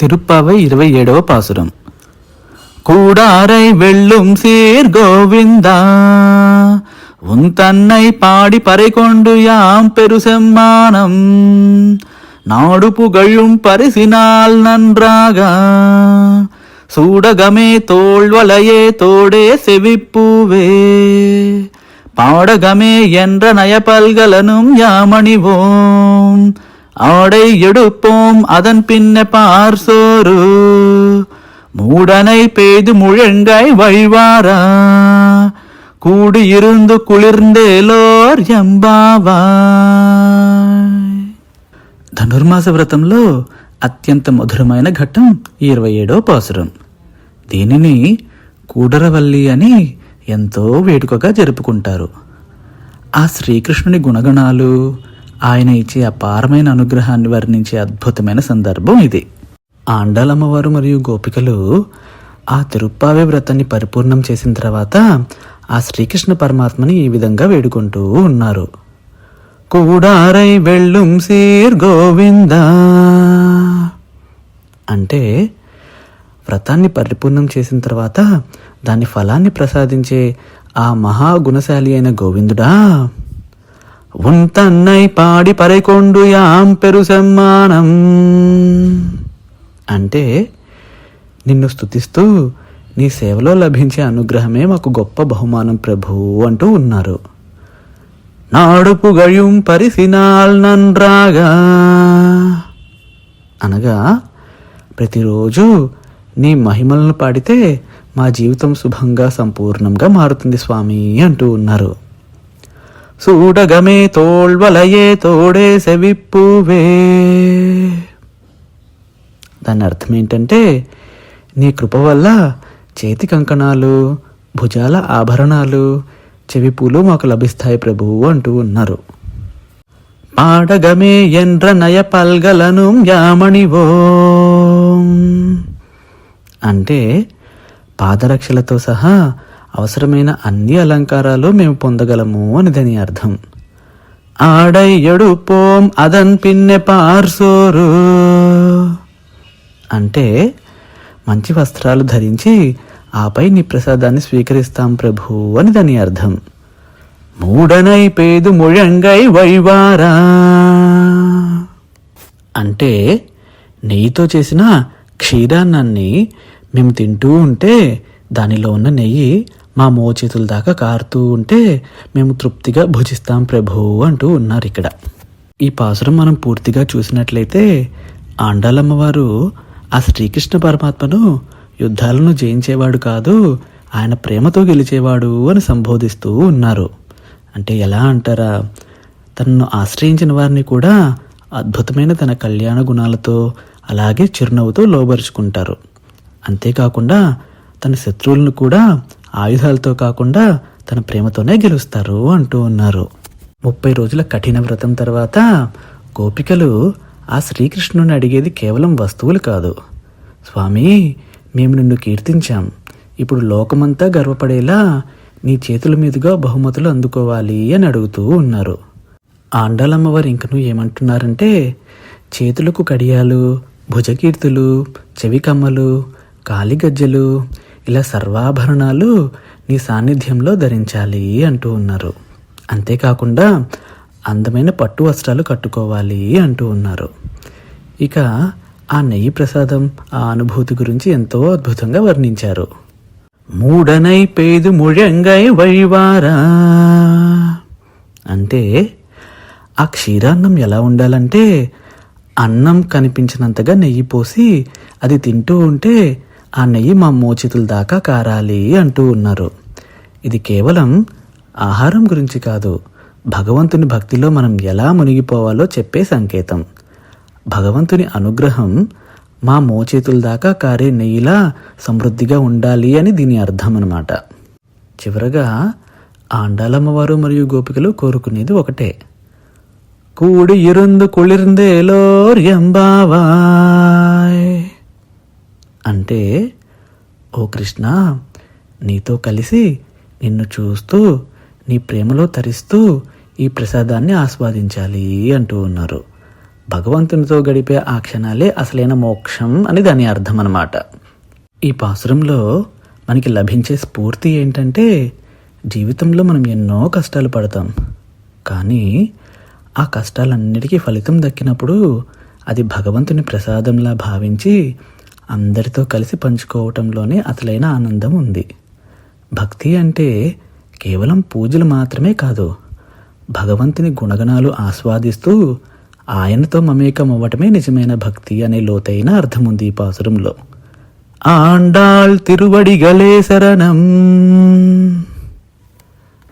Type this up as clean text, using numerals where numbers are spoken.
திருப்பாவை 27వ பாசுரம். கூடாரை வெள்ளும் சீர் கோவிந்தா, உன் தன்னை பாடி பறை கொண்டு யாம் பெருசெம்மானம், நாடு புகழும் பரிசினால் நன்றாக, சூடகமே தோள்வளையே தோடே செவிப்பூவே, பாடகமே என்ற நயப்பல்கலனும் யாமணிவோம், ஆடை எடுப்போம் அதன் பின்ன பார்சோறு, மூடனை பெய்து முழங்கை வழிவாரா, కూడియిరుందు కుళిర్ందేలోర్ ఎంబావాయ్. ధనుర్మాస వ్రతంలో అత్యంత మధురమైన ఘట్టం 27వ పాసురం. దీనిని కూడరవల్లి అని ఎంతో వేడుకగా జరుపుకుంటారు. ఆ శ్రీకృష్ణుని గుణగణాలు, ఆయన ఇచ్చే అపారమైన అనుగ్రహాన్ని వర్ణించే అద్భుతమైన సందర్భం ఇది. ఆండాలమ్మవారు మరియు గోపికలు ఆ తిరుప్పావే వ్రతాన్ని పరిపూర్ణం చేసిన తర్వాత ఆ శ్రీకృష్ణ పరమాత్మని ఈ విధంగా వేడుకుంటూ ఉన్నారు. కూడారై వెళ్ళుం సీర్ గోవిందా అంటే వ్రతాన్ని పరిపూర్ణం చేసిన తర్వాత దాని ఫలాన్ని ప్రసాదించే ఆ మహాగుణశాలి అయిన గోవిందుడా, ఉన్ తన్నై పాడి పరైకొండు యాం పెరుసెమ్మానం అంటే నిన్ను స్తుతిస్తూ నీ సేవలో లభించే అనుగ్రహమే మాకు గొప్ప బహుమానం ప్రభు అంటూ ఉన్నారు. నాడు పుగళుం పరిసినాల్ నన్రాగా అనగా ప్రతిరోజు నీ మహిమలను పాడితే మా జీవితం శుభంగా సంపూర్ణంగా మారుతుంది స్వామి అంటూ ఉన్నారు. సూడగమే తోల్వలయే తోడే సెవిప్పువే, దాని అర్థం ఏంటంటే నీ కృప వల్ల చేతి కంకణాలు, భుజాల ఆభరణాలు, చెవి పూలు మాకు లభిస్తాయి ప్రభువు అంటూ ఉన్నారు. పాడగమే ఎండ్ర నయ పల్గలను యామణివో అంటే పాదరక్షలతో సహా అవసరమైన అన్ని అలంకారాలు మేము పొందగలము అని దాని అర్థం. ఆడై ఎడుపోం అదన్ పిన్నె పార్సోరు అంటే మంచి వస్త్రాలు ధరించి ఆపై నీ ప్రసాదాన్ని స్వీకరిస్తాం ప్రభు అని దాని అర్థం. మూడనై పేదు ముళంగై వైవారా అంటే నెయ్యితో చేసిన క్షీరాన్నాన్ని మేము తింటూ ఉంటే దానిలో ఉన్న నెయ్యి మా మోచేతుల దాకా కారుతూ ఉంటే మేము తృప్తిగా భుజిస్తాం ప్రభు అంటూ ఉన్నారు ఇక్కడ. ఈ పాసురం మనం పూర్తిగా చూసినట్లయితే ఆండాలమ్మవారు ఆ శ్రీకృష్ణ పరమాత్మను యుద్ధాలను జయించేవాడు కాదు, ఆయన ప్రేమతో గెలిచేవాడు అని సంబోధిస్తూ ఉన్నారు. అంటే ఎలా అంటారా, తనను ఆశ్రయించిన వారిని కూడా అద్భుతమైన తన కళ్యాణ గుణాలతో అలాగే చిరునవ్వుతో లోబరుచుకుంటారు. అంతేకాకుండా తన శత్రువులను కూడా ఆయుధాలతో కాకుండా తన ప్రేమతోనే గెలుస్తారు అంటూ ఉన్నారు. 30 రోజుల కఠిన వ్రతం తర్వాత గోపికలు ఆ శ్రీకృష్ణుని అడిగేది కేవలం వస్తువులు కాదు. స్వామి, మేము నిన్ను కీర్తించాం, ఇప్పుడు లోకమంతా గర్వపడేలా నీ చేతుల మీదుగా బహుమతులు అందుకోవాలి అని అడుగుతూ ఉన్నారు. ఆండాలమ్మవారు ఇంకనూ ఏమంటున్నారంటే, చేతులకు కడియాలు, భుజకీర్తులు, చెవి కమ్మలు, కాలిగజ్జలు ఇలా సర్వాభరణాలు నీ సాన్నిధ్యంలో ధరించాలి అంటూ ఉన్నారు. అంతేకాకుండా అందమైన పట్టు వస్త్రాలు కట్టుకోవాలి అంటూ ఉన్నారు. ఇక ఆ నెయ్యి ప్రసాదం, ఆ అనుభూతి గురించి ఎంతో అద్భుతంగా వర్ణించారు. మూడనై పేదు ముళంగై వழிవారా అంటే ఆ క్షీరాన్నం ఎలా ఉండాలంటే అన్నం కనిపించినంతగా నెయ్యి పోసి అది తింటూ ఉంటే ఆ నెయ్యి మా మోచేతుల దాకా కారాలి అంటూ ఉన్నారు. ఇది కేవలం ఆహారం గురించి కాదు, భగవంతుని భక్తిలో మనం ఎలా మునిగిపోవాలో చెప్పే సంకేతం. భగవంతుని అనుగ్రహం మా మోచేతుల దాకా కారే నెయ్యిలా సమృద్ధిగా ఉండాలి అని దీని అర్థం అన్నమాట. చివరగా ఆండాలమ్మవారు మరియు గోపికలు కోరుకునేది ఒకటే, కూడి ఇరుందు కుళిర్ందేలోర్ ఎంబావాయ్ అంటే ఓ కృష్ణ, నీతో కలిసి నిన్ను చూస్తూ నీ ప్రేమలో తరిస్తూ ఈ ప్రసాదాన్ని ఆస్వాదించాలి అంటూ ఉన్నారు. భగవంతునితో గడిపే ఆ క్షణాలే అసలైన మోక్షం అని దాని అర్థం అన్నమాట. ఈ పాసురంలో మనకి లభించే స్ఫూర్తి ఏంటంటే, జీవితంలో మనం ఎన్నో కష్టాలు పడతాం, కానీ ఆ కష్టాలన్నిటికీ ఫలితం దక్కినప్పుడు అది భగవంతుని ప్రసాదంలా భావించి అందరితో కలిసి పంచుకోవటంలోనే అసలైన ఆనందం ఉంది. భక్తి అంటే కేవలం పూజలు మాత్రమే కాదు, భగవంతుని గుణగణాలు ఆస్వాదిస్తూ ఆయనతో మమేకం అవ్వటమే నిజమైన భక్తి అనే లోతైన అర్థం ఉంది ఈ పాసురంలో. ఆండాళ్ తిరువడిగలే శరణం.